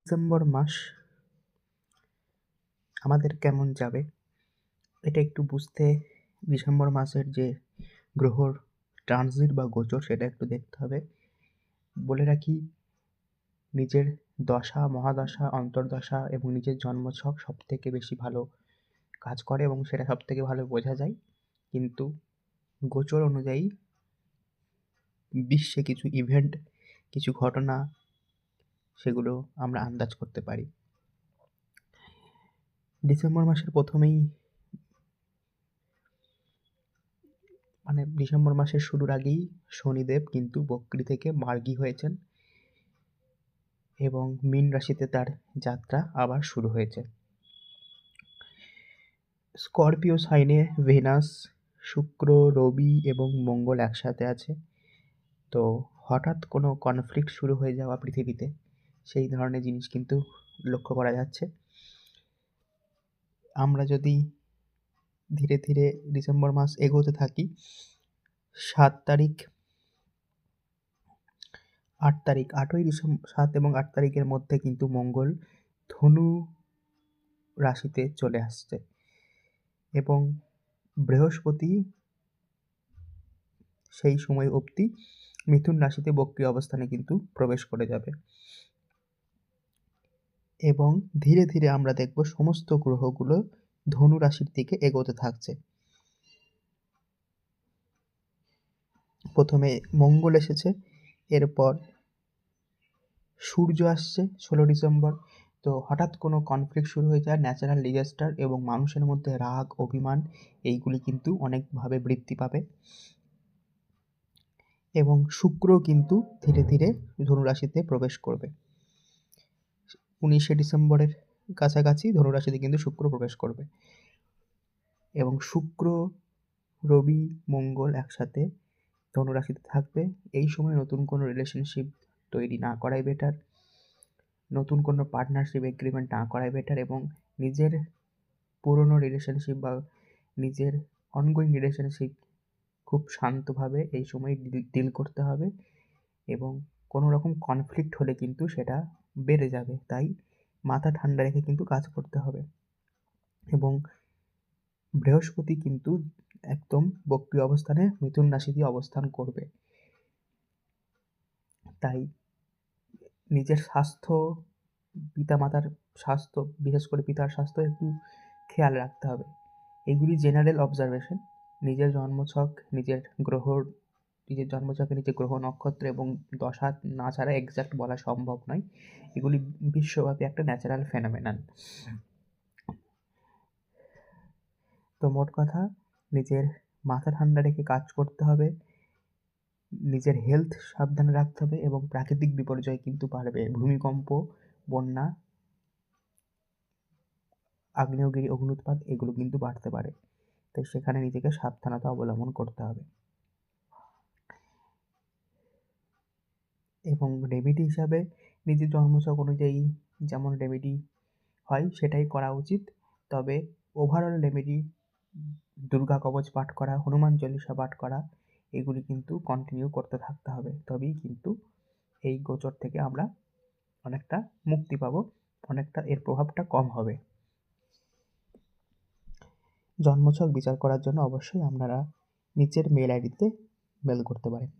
December মাস আমাদের কেমন যাবে এটা একটু বুঝতে ডিসেম্বর মাসের যে গ্রহর ট্রানজিট বা গোচর সেটা একটু দেখতে হবে। বলে রাখি, নিজের দশা, মহাদশা, অন্তর্দশা এবং নিজের জন্মছক সবথেকে বেশি ভালো কাজ করে এবং সেটা সবথেকে ভালো বোঝা যায়। কিন্তু গোচর অনুযায়ী বিশ্বে কিছু ইভেন্ট, কিছু ঘটনা সেগুলো আমরা আন্দাজ করতে পারি। ডিসেম্বর মাসের প্রথমেই ডিসেম্বর মাসের শুরুর আগেই শনিদেব কিন্তু বকরি থেকে মার্গী হয়েছেন এবং মীন রাশিতে তার যাত্রা আবার শুরু হয়েছে। স্করপিও সাইনে ভেনাস, শুক্র, রবি এবং মঙ্গল একসাথে আছে। তো হঠাৎ কোনো কনফ্লিক্ট শুরু হয়ে যাওয়া পৃথিবীতে, সেই ধরনের জিনিস কিন্তু লক্ষ্য করা যাচ্ছে। আমরা যদি ধীরে ধীরে ডিসেম্বর মাস এগোতে থাকি, 7 তারিখ, 8 তারিখ, 8ই ডিসেম্বর, 7 এবং 8 তারিখের মধ্যে কিন্তু মঙ্গল ধনু রাশিতে চলে আসছে এবং বৃহস্পতি সেই সময় অবধি মিথুন রাশিতে বক্রী অবস্থানে কিন্তু প্রবেশ করে যাবে এবং ধীরে ধীরে আমরা দেখব সমস্ত গ্রহগুলো ধনু রাশির দিকে এগোতে থাকছে। প্রথমে মঙ্গল এসেছে, এরপর সূর্য আসছে 16 ডিসেম্বর। তো হঠাৎ কোনো কনফ্লিক্ট শুরু হয়ে যায়, ন্যাচারাল ডিজাস্টার এবং মানুষের মধ্যে রাগ, অভিমান এইগুলি কিন্তু অনেকভাবে বৃদ্ধি পাবে এবং শুক্র কিন্তু ধীরে ধীরে ধনুরাশিতে প্রবেশ করবে। 19শে ডিসেম্বরের কাছাকাছি ধনুরাশিতে কিন্তু শুক্র প্রবেশ করবে এবং শুক্র, রবি, মঙ্গল একসাথে ধনুরাশিতে থাকবে। এই সময় নতুন কোনো রিলেশনশিপ তৈরি না করাই বেটার, নতুন কোনো পার্টনারশিপ এগ্রিমেন্ট না করাই বেটার এবং নিজের পুরনো রিলেশনশিপ বা নিজের অনগোয়িং রিলেশনশিপ খুব শান্তভাবে এই সময় ডিল করতে হবে এবং কোনো রকম কনফ্লিক্ট হলে কিন্তু সেটা বেড়ে যাবে। তাই মাথা ঠান্ডা রেখে কিন্তু কাজ করতে হবে এবং বৃহস্পতি কিন্তু একদম বক্রী অবস্থানে মিথুন রাশিতে অবস্থান করবে। তাই নিজের স্বাস্থ্য, পিতামাতার স্বাস্থ্য, বিশেষ করে পিতার স্বাস্থ্য একটু খেয়াল রাখতে হবে। এগুলি জেনারেল অবজারভেশন। নিজের জন্মছক, নিজের জন্মছকে নিজের গ্রহ নক্ষত্র এবং দশা না ছাড়া এক্সাক্ট বলা সম্ভব নয়। এগুলি বিশ্বব্যাপী একটা ন্যাচারাল ফেনোমেনন। তো মোট কথা, নিজের মাথা ঠান্ডা রেখে কাজ করতে হবে, নিজের হেলথ সাবধানে রাখতে হবে এবং প্রাকৃতিক বিপর্যয় কিন্তু বাড়বে। ভূমিকম্প, বন্যা, আগ্নেয়গিরি অগ্ন্যুৎপাত এগুলো কিন্তু বাড়তে পারে। তাই সেখানে নিজেকে সাবধানতা অবলম্বন করতে হবে এবং রেমেডি হিসাবে নিজের জন্মছক অনুযায়ী যেমন রেমেডি হয় সেটাই করা উচিত। তবে ওভারঅল রেমেডি দুর্গা কবচ পাঠ করা, হনুমান চল্লিশা পাঠ করা এগুলি কিন্তু কন্টিনিউ করতে থাকতে হবে। তবেই কিন্তু এই গোচর থেকে আমরা অনেকটা মুক্তি পাবো, অনেকটা এর প্রভাবটা কম হবে। জন্মছক বিচার করার জন্য অবশ্যই আপনারা নিচের মেল আইডিতে মেল করতে পারেন।